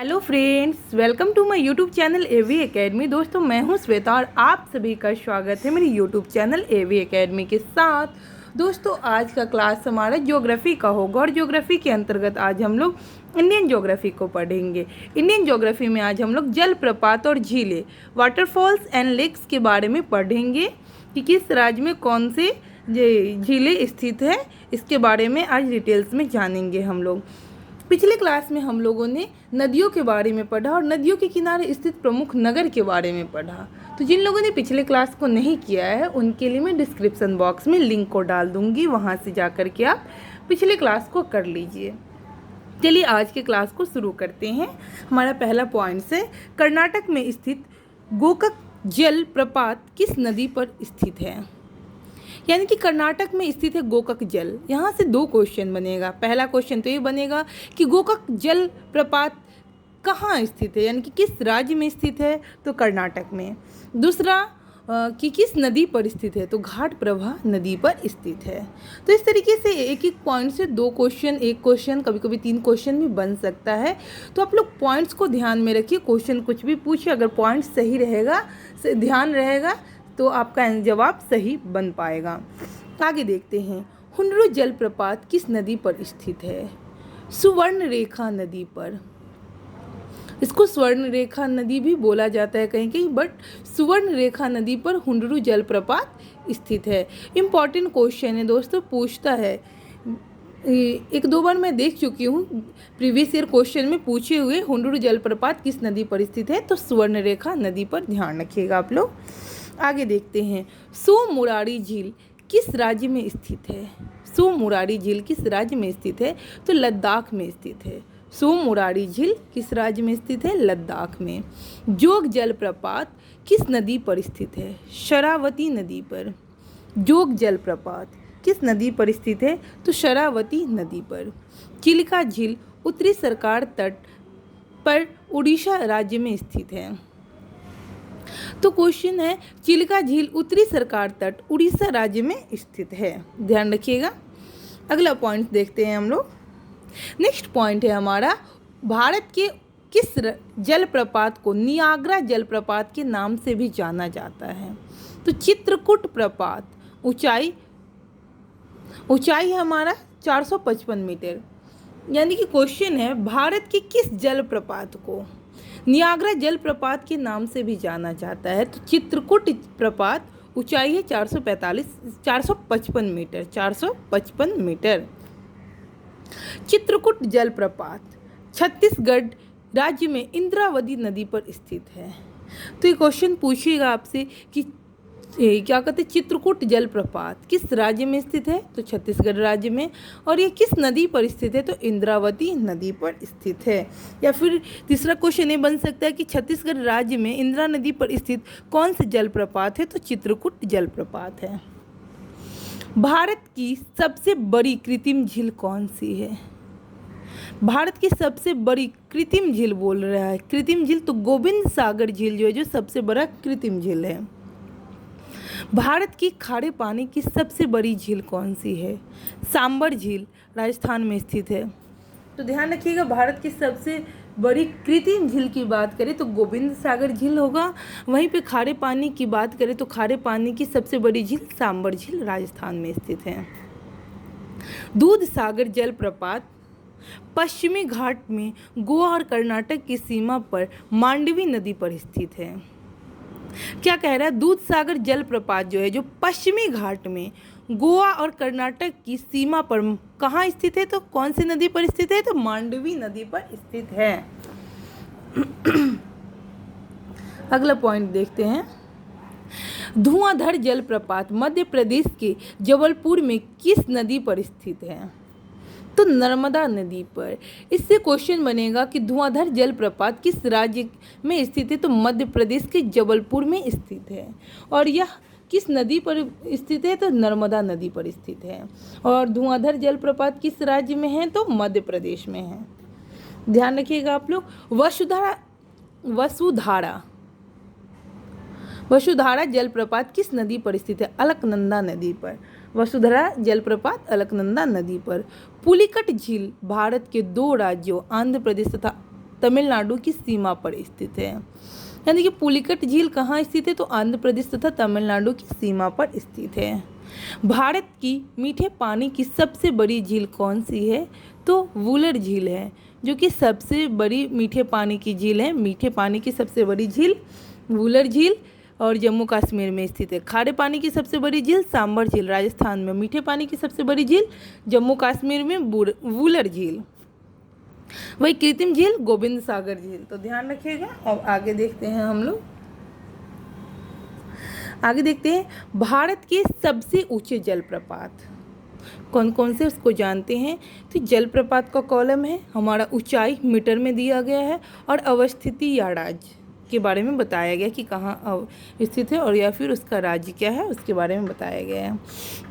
Hello friends, welcome to my YouTube channel AV academy. दोस्तों, मैं हूं श्वेता और आप सभी का स्वागत है मेरे यूट्यूब चैनल एवी एकेडमी के साथ। दोस्तों, आज का क्लास हमारा ज्योग्राफी का होगा और ज्योग्राफी के अंतर्गत आज हम लोग इंडियन ज्योग्राफी को पढ़ेंगे। इंडियन ज्योग्राफी में आज हम लोग जलप्रपात और झीलें, वाटरफॉल्स एंड लेक्स के बारे में पढ़ेंगे कि किस राज्य में कौन से झीलें स्थित है। इसके बारे में आज डिटेल्स में जानेंगे हम लोग। पिछले क्लास में हम लोगों ने नदियों के बारे में पढ़ा और नदियों के किनारे स्थित प्रमुख नगर के बारे में पढ़ा। तो जिन लोगों ने पिछले क्लास को नहीं किया है उनके लिए मैं डिस्क्रिप्शन बॉक्स में लिंक को डाल दूंगी, वहां से जा कर के आप पिछले क्लास को कर लीजिए। चलिए आज के क्लास को शुरू करते हैं। हमारा पहला पॉइंट है, कर्नाटक में स्थित गोकक जल प्रपात किस नदी पर स्थित है। यानी कि कर्नाटक में स्थित है गोकक जल। यहाँ से दो क्वेश्चन बनेगा। पहला क्वेश्चन तो ये बनेगा कि गोकक जल प्रपात कहाँ स्थित है, यानी कि किस राज्य में स्थित है, तो कर्नाटक में। दूसरा कि किस नदी पर स्थित है, तो घाट प्रभा नदी पर स्थित है। तो इस तरीके से एक एक पॉइंट से दो क्वेश्चन, एक क्वेश्चन, कभी कभी तीन क्वेश्चन भी बन सकता है। तो आप लोग पॉइंट्स को ध्यान में रखिए। क्वेश्चन कुछ भी पूछिए, अगर पॉइंट सही रहेगा, ध्यान रहेगा, तो आपका जवाब सही बन पाएगा। आगे देखते हैं, हुंडरू जलप्रपात किस नदी पर स्थित है। सुवर्णरेखा नदी पर। इसको स्वर्णरेखा नदी भी बोला जाता है कहीं कहीं, बट सुवर्णरेखा नदी पर हुंडरू जलप्रपात स्थित है। इम्पॉर्टेंट क्वेश्चन है दोस्तों, पूछता है। एक दो बार मैं देख चुकी हूँ, प्रीवियस ईयर क्वेश्चन में पूछे हुए हुंडरू जलप्रपात किस नदी पर स्थित है, तो सुवर्णरेखा नदी पर। ध्यान रखिएगा आप लोग। आगे देखते हैं, सोमुरारी झील किस राज्य में स्थित है। सोमुरारी झील किस राज्य में स्थित है, तो लद्दाख में स्थित है। सोमुरारी झील किस राज्य में स्थित है, लद्दाख में। जोग जलप्रपात किस नदी पर स्थित है, शरावती नदी पर। जोग जलप्रपात किस नदी पर स्थित है, तो शरावती नदी पर। चिलिका झील उत्तरी सरकार तट पर उड़ीसा राज्य में स्थित है। तो क्वेश्चन है, चिलिका झील उत्तरी सरकार तट उड़ीसा राज्य में स्थित है। ध्यान रखिएगा। अगला पॉइंट देखते हैं हम लोग। नेक्स्ट पॉइंट है हमारा, भारत के किस जलप्रपात को नियाग्रा जलप्रपात के नाम से भी जाना जाता है, तो चित्रकूट प्रपात। ऊंचाई है हमारा 455 मीटर। यानी कि क्वेश्चन है, भारत के किस जलप्रपात को नियाग्रा जलप्रपात के नाम से भी जाना जाता है, तो चित्रकूट प्रपात। ऊंचाई है 455 मीटर। 455 मीटर। चित्रकूट जलप्रपात छत्तीसगढ़ राज्य में इंद्रावती नदी पर स्थित है। तो ये क्वेश्चन पूछिएगा आपसे कि क्या कहते हैं, चित्रकूट जलप्रपात किस राज्य में स्थित है, तो छत्तीसगढ़ राज्य में। और ये किस नदी पर स्थित है, तो इंद्रावती नदी पर स्थित है। या फिर तीसरा क्वेश्चन ये बन सकता है कि छत्तीसगढ़ राज्य में इंदिरा नदी पर स्थित कौन से जलप्रपात है, तो चित्रकूट जलप्रपात है। भारत की सबसे बड़ी कृत्रिम झील कौन सी है। भारत की सबसे बड़ी कृत्रिम झील बोल रहा है। कृत्रिम झील तो गोविंद सागर झील जो है, जो सबसे बड़ा कृत्रिम झील है। भारत की खारे पानी की सबसे बड़ी झील कौन सी है, सांबर झील राजस्थान में स्थित है। तो ध्यान रखिएगा, भारत की सबसे बड़ी कृत्रिम झील की बात करें तो गोविंद सागर झील होगा। वहीं पे खारे पानी की बात करें तो खारे पानी की सबसे बड़ी झील सांबर झील राजस्थान में स्थित है। दूध सागर जलप्रपात पश्चिमी घाट में गोवा और कर्नाटक की सीमा पर मांडवी नदी पर स्थित है। क्या कह रहा है, दूध सागर जलप्रपात जो है, जो पश्चिमी घाट में गोवा और कर्नाटक की सीमा पर कहाँ स्थित है, तो कौन सी नदी पर स्थित है, तो मांडवी नदी पर स्थित है। अगला पॉइंट देखते हैं, धुआंधर जलप्रपात मध्य प्रदेश के जबलपुर में किस नदी पर स्थित है, तो नर्मदा नदी पर। इससे क्वेश्चन बनेगा कि धुआंधर जलप्रपात किस राज्य में स्थित है, तो मध्य प्रदेश के जबलपुर में स्थित है। और यह किस नदी पर स्थित है, तो नर्मदा नदी पर स्थित है। और धुआंधर जलप्रपात किस राज्य में है, तो मध्य प्रदेश में है। ध्यान रखिएगा आप लोग। वसुधारा जलप्रपात किस नदी पर स्थित है, अलकनंदा नदी पर। वसुधारा जलप्रपात अलकनंदा नदी पर। पुलिकट झील भारत के दो राज्यों आंध्र प्रदेश तथा तमिलनाडु की सीमा पर स्थित है। यानी कि पुलिकट झील कहाँ स्थित है? तो आंध्र प्रदेश तथा तमिलनाडु की सीमा पर स्थित है। भारत की मीठे पानी की सबसे बड़ी झील कौन सी है? तो वुलर झील है, जो कि सबसे बड़ी मीठे पानी की झील है। मीठे पानी की सबसे बड़ी झील वुलर झील और जम्मू कश्मीर में स्थित है। खारे पानी की सबसे बड़ी झील सांबर झील राजस्थान में। मीठे पानी की सबसे बड़ी झील जम्मू कश्मीर में वुलर झील। वही कृत्रिम झील गोविंद सागर झील। तो ध्यान रखिएगा। अब आगे देखते हैं हम लोग। आगे देखते हैं भारत के सबसे ऊंचे जलप्रपात कौन कौन से, उसको जानते हैं। तो जलप्रपात का कॉलम है हमारा, ऊंचाई मीटर में दिया गया है और अवस्थिति या राज्य के बारे में बताया गया कि कहाँ स्थित है और या फिर उसका राज्य क्या है उसके बारे में बताया गया है।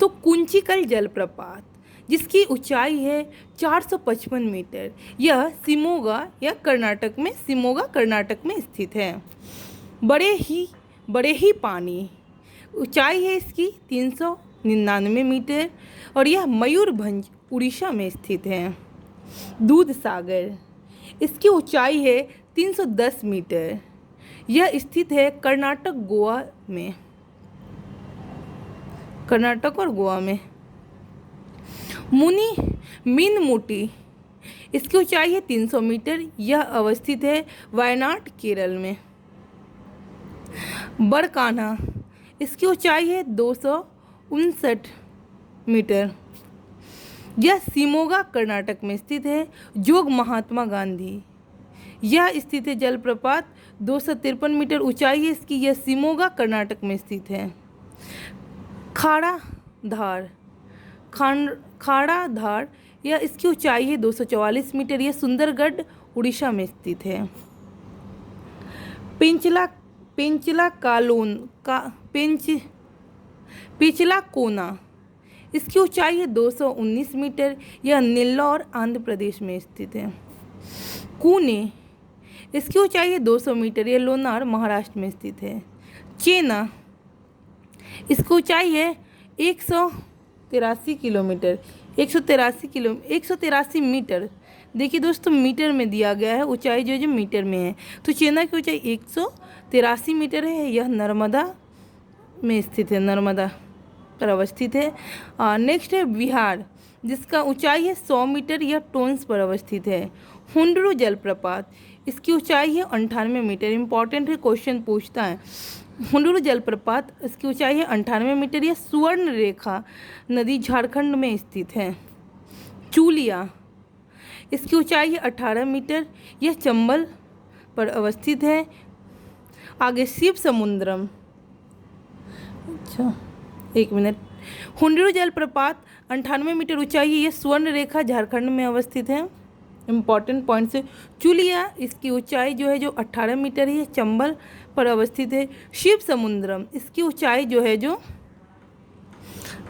तो कुंचिकल जलप्रपात जिसकी ऊंचाई है 455 मीटर, यह शिमोगा कर्नाटक में स्थित है। बड़े ही पानी ऊंचाई है इसकी 399 मीटर और यह मयूरभंज उड़ीसा में स्थित है। दूध सागर इसकी ऊंचाई है 310 मीटर, यह स्थित है कर्नाटक और गोवा में। मीनमुटी इसकी ऊंचाई है 300 मीटर, यह अवस्थित है वायनाड केरल में। बड़काना इसकी ऊंचाई है 259 मीटर, यह शिमोगा कर्नाटक में स्थित है। जोग महात्मा गांधी यह स्थित है जलप्रपात 253 मीटर ऊंचाई है इसकी, यह शिमोगा कर्नाटक में स्थित है। खाड़ा धार यह इसकी ऊंचाई है 244 मीटर, यह सुंदरगढ़ उड़ीसा में स्थित है। पिछला कोना इसकी ऊंचाई है 219 मीटर, यह नेल्लौर आंध्र प्रदेश में स्थित है। कूने इसकी ऊंचाई है 200 मीटर, यह लोनार महाराष्ट्र में स्थित है। चेना इसकी ऊंचाई है 183 मीटर। देखिए दोस्तों मीटर में दिया गया है, ऊंचाई जो मीटर में है। तो चेना की ऊंचाई 183 मीटर है, यह नर्मदा में स्थित है, नर्मदा पर अवस्थित है। नेक्स्ट है बिहार जिसका ऊंचाई है 100 मीटर, यह टोंस पर अवस्थित है। हुंडरू जलप्रपात इसकी ऊंचाई है 98 मीटर। इंपॉर्टेंट है, क्वेश्चन पूछता है। हुंडरू जलप्रपात इसकी ऊंचाई है 98 मीटर, यह सुवर्ण रेखा नदी झारखंड में स्थित है। चूलिया इसकी ऊंचाई है 18 मीटर, यह चंबल पर अवस्थित है। आगे शिव समुद्रम, अच्छा एक मिनट। हुंडरू जलप्रपात 98 मीटर ऊंचाई है, यह स्वर्ण रेखा झारखंड में अवस्थित है। इम्पॉर्टेंट पॉइंट्स है। चुलिया इसकी ऊंचाई जो है 18 मीटर है, यह चंबल पर अवस्थित है। शिव समुद्रम इसकी ऊंचाई जो है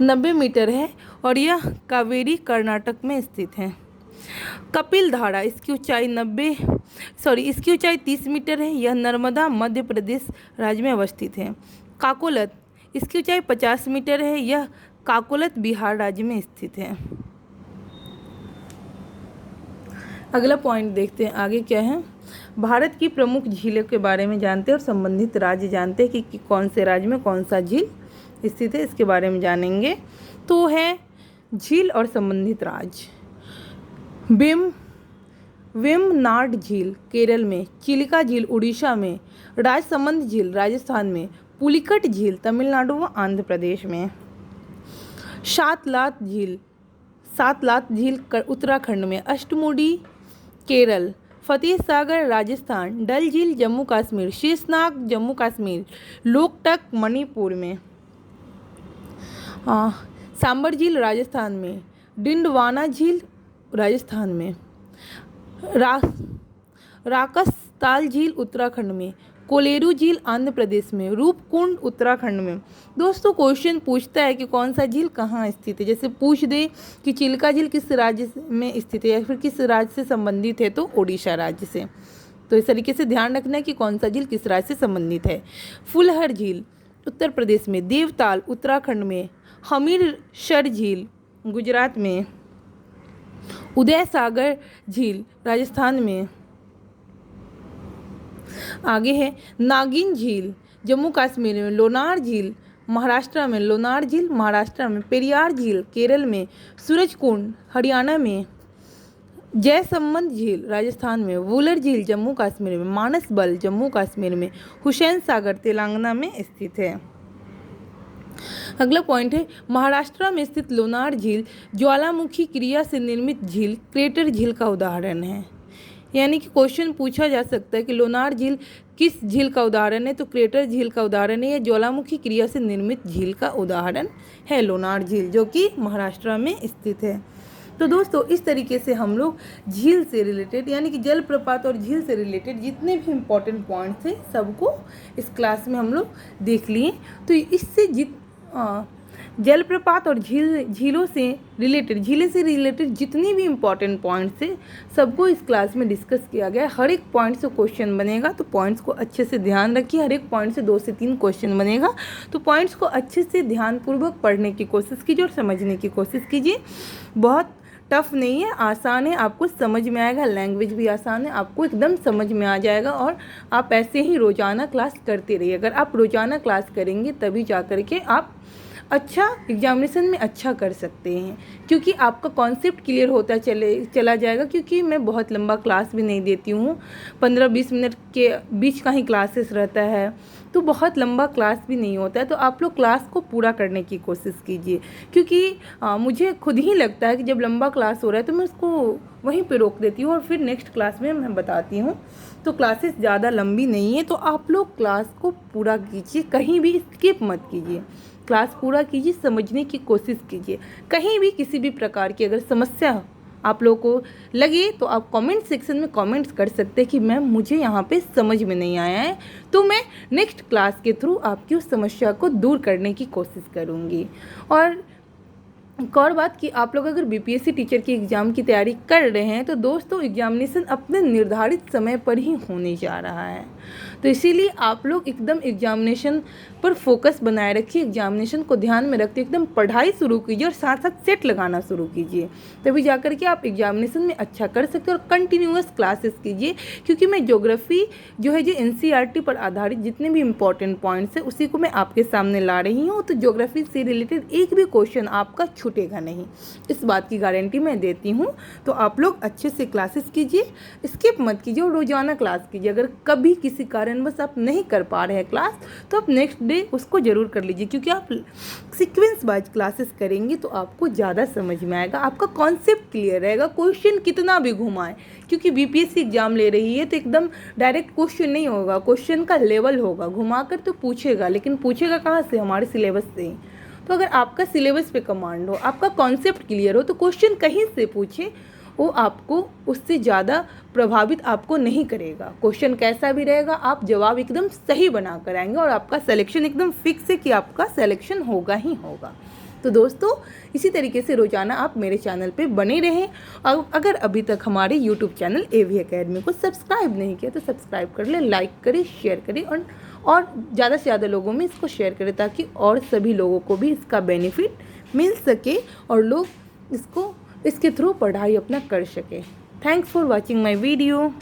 90 मीटर है और यह कावेरी कर्नाटक में स्थित है। कपिल धारा इसकी ऊंचाई 30 मीटर है, यह नर्मदा मध्य प्रदेश राज्य में अवस्थित है। काकोलत इसकी ऊंचाई 50 मीटर है, यह काकोलत बिहार राज्य में स्थित है। अगला पॉइंट देखते हैं आगे क्या है। भारत की प्रमुख झीलों के बारे में जानते हैं और संबंधित राज्य जानते हैं कि कौन से राज्य में कौन सा झील स्थित है, इसके बारे में जानेंगे। तो है झील और संबंधित राज्य। वेम्बनाड झील केरल में, चिलिका झील उड़ीसा में, राजसमंद झील राजस्थान में, पुलिकट झील तमिलनाडु व आंध्र प्रदेश में, सातलात झील उत्तराखंड में, अष्टमुडी केरल, फतेह सागर राजस्थान, डल झील जम्मू कश्मीर, शेषनाग जम्मू कश्मीर, लोकटक मणिपुर में, सांबर झील राजस्थान में, डिंडवाना झील राजस्थान में, राकसताल झील उत्तराखंड में, कोलेरू झील आंध्र प्रदेश में, रूपकुंड उत्तराखंड में। दोस्तों क्वेश्चन पूछता है कि कौन सा झील कहाँ स्थित है। जैसे पूछ दे कि चिल्का झील किस राज्य में स्थित है या फिर किस राज्य से संबंधित है, तो ओडिशा राज्य से। तो इस तरीके से ध्यान रखना है कि कौन सा झील किस राज्य से संबंधित है। फुलहर झील उत्तर प्रदेश में, देवताल उत्तराखंड में, हमीरसर झील गुजरात में, उदय सागर झील राजस्थान में, आगे है नागिन झील, जम्मू कश्मीर में लोनार झील, महाराष्ट्र में लोनार झील महाराष्ट्र में, पेरियार झील केरल में, सूरजकुंड हरियाणा में, जयसमंद झील राजस्थान में, वुलर झील जम्मू कश्मीर में, मानसबल जम्मू कश्मीर में, हुसैन सागर तेलंगाना में स्थित है। अगला पॉइंट है महाराष्ट्र में स्थित लोनार झील ज्वालामुखी क्रिया से निर्मित झील क्रेटर झील का उदाहरण है। यानी कि क्वेश्चन पूछा जा सकता है कि लोनार झील किस झील का उदाहरण है, तो क्रेटर झील का उदाहरण है या ज्वालामुखी क्रिया से निर्मित झील का उदाहरण है लोनार झील, जो कि महाराष्ट्र में स्थित है। तो दोस्तों इस तरीके से हम लोग झील से रिलेटेड यानी कि जलप्रपात और झील से रिलेटेड जितने भी इम्पोर्टेंट पॉइंट्स थे सबको इस क्लास में हम लोग देख लिए। तो इससे जलप्रपात और झीलों से रिलेटेड जितनी भी इम्पॉर्टेंट पॉइंट्स थे सबको इस क्लास में डिस्कस किया गया। हर एक पॉइंट से क्वेश्चन बनेगा, तो पॉइंट्स को अच्छे से ध्यान रखिए। हर एक पॉइंट से 2 से 3 क्वेश्चन बनेगा, तो पॉइंट्स को अच्छे से ध्यानपूर्वक पढ़ने की कोशिश कीजिए और समझने की कोशिश कीजिए। बहुत टफ नहीं है, आसान है, आपको समझ में आएगा। लैंग्वेज भी आसान है, आपको एकदम समझ में आ जाएगा। और आप ऐसे ही रोज़ाना क्लास करते रहिए। अगर आप रोज़ाना क्लास करेंगे तभी जा कर के आप अच्छा एग्जामिनेशन में अच्छा कर सकते हैं, क्योंकि आपका कॉन्सेप्ट क्लियर होता चला जाएगा। क्योंकि मैं बहुत लंबा क्लास भी नहीं देती हूँ, 15-20 मिनट के बीच का ही क्लासेस रहता है, तो बहुत लंबा क्लास भी नहीं होता है। तो आप लोग क्लास को पूरा करने की कोशिश कीजिए, क्योंकि मुझे खुद ही लगता है कि जब लंबा क्लास हो रहा है तो मैं उसको वहीं पे रोक देती हूँ और फिर नेक्स्ट क्लास में मैं बताती हूँ। तो क्लासेस ज़्यादा लंबी नहीं है, तो आप लोग क्लास को पूरा कीजिए, कहीं भी स्किप मत कीजिए। क्लास पूरा कीजिए, समझने की कोशिश कीजिए। कहीं भी किसी भी प्रकार की अगर समस्या आप लोगों को लगे तो आप कमेंट सेक्शन में कमेंट्स कर सकते हैं कि मैम मुझे यहाँ पे समझ में नहीं आया है, तो मैं नेक्स्ट क्लास के थ्रू आपकी उस समस्या को दूर करने की कोशिश करूँगी। और एक और बात कि आप लोग अगर बीपीएससी टीचर की एग्ज़ाम की तैयारी कर रहे हैं तो दोस्तों एग्जामिनेशन अपने निर्धारित समय पर ही होने जा रहा है, तो इसीलिए आप लोग एकदम एग्जामिनेशन पर फोकस बनाए रखिए। एग्जामिनेशन को ध्यान में रखते एकदम पढ़ाई शुरू कीजिए और साथ साथ सेट लगाना शुरू कीजिए, तभी जाकर के आप एग्जामिनेशन में अच्छा कर सकते हैं। और कंटिन्यूअस क्लासेस कीजिए, क्योंकि मैं ज्योग्राफी जो है एनसीईआरटी पर आधारित जितने भी इंपॉर्टेंट पॉइंट्स हैं उसी को मैं आपके सामने ला रही हूँ। तो ज्योग्राफी से रिलेटेड एक भी क्वेश्चन आपका छूटेगा नहीं, इस बात की गारंटी मैं देती हूँ। तो आप लोग अच्छे से क्लासेस कीजिए, स्किप मत कीजिए और रोजाना क्लास कीजिए। अगर कभी किसी कारणवश आप नहीं कर पा रहे हैं क्लास, तो आप नेक्स्ट डे उसको ज़रूर कर लीजिए, क्योंकि आप सीक्वेंस वाइज क्लासेस करेंगे तो आपको ज़्यादा समझ में आएगा, आपका कॉन्सेप्ट क्लियर रहेगा। क्वेश्चन कितना भी घुमाए, क्योंकि बीपीएससी एग्जाम ले रही है तो एकदम डायरेक्ट क्वेश्चन नहीं होगा, क्वेश्चन का लेवल होगा। घुमाकर तो पूछेगा, लेकिन पूछेगा कहाँ से? हमारे सिलेबस से। तो अगर आपका सिलेबस पे कमांड हो, आपका कॉन्सेप्ट क्लियर हो, तो क्वेश्चन कहीं से पूछे वो आपको उससे ज़्यादा प्रभावित आपको नहीं करेगा। क्वेश्चन कैसा भी रहेगा, आप जवाब एकदम सही बना कर आएंगे और आपका सिलेक्शन एकदम फिक्स है कि आपका सिलेक्शन होगा ही होगा। तो दोस्तों इसी तरीके से रोजाना आप मेरे चैनल पे बने रहें। और अगर अभी तक हमारे यूट्यूब चैनल एवी एकेडमी को सब्सक्राइब नहीं किया तो सब्सक्राइब कर लें, लाइक करें, शेयर करें और ज़्यादा से ज़्यादा लोगों में इसको शेयर करें, ताकि और सभी लोगों को भी इसका बेनिफिट मिल सके और लोग इसके थ्रू पढ़ाई अपना कर सके। Thanks for watching my video.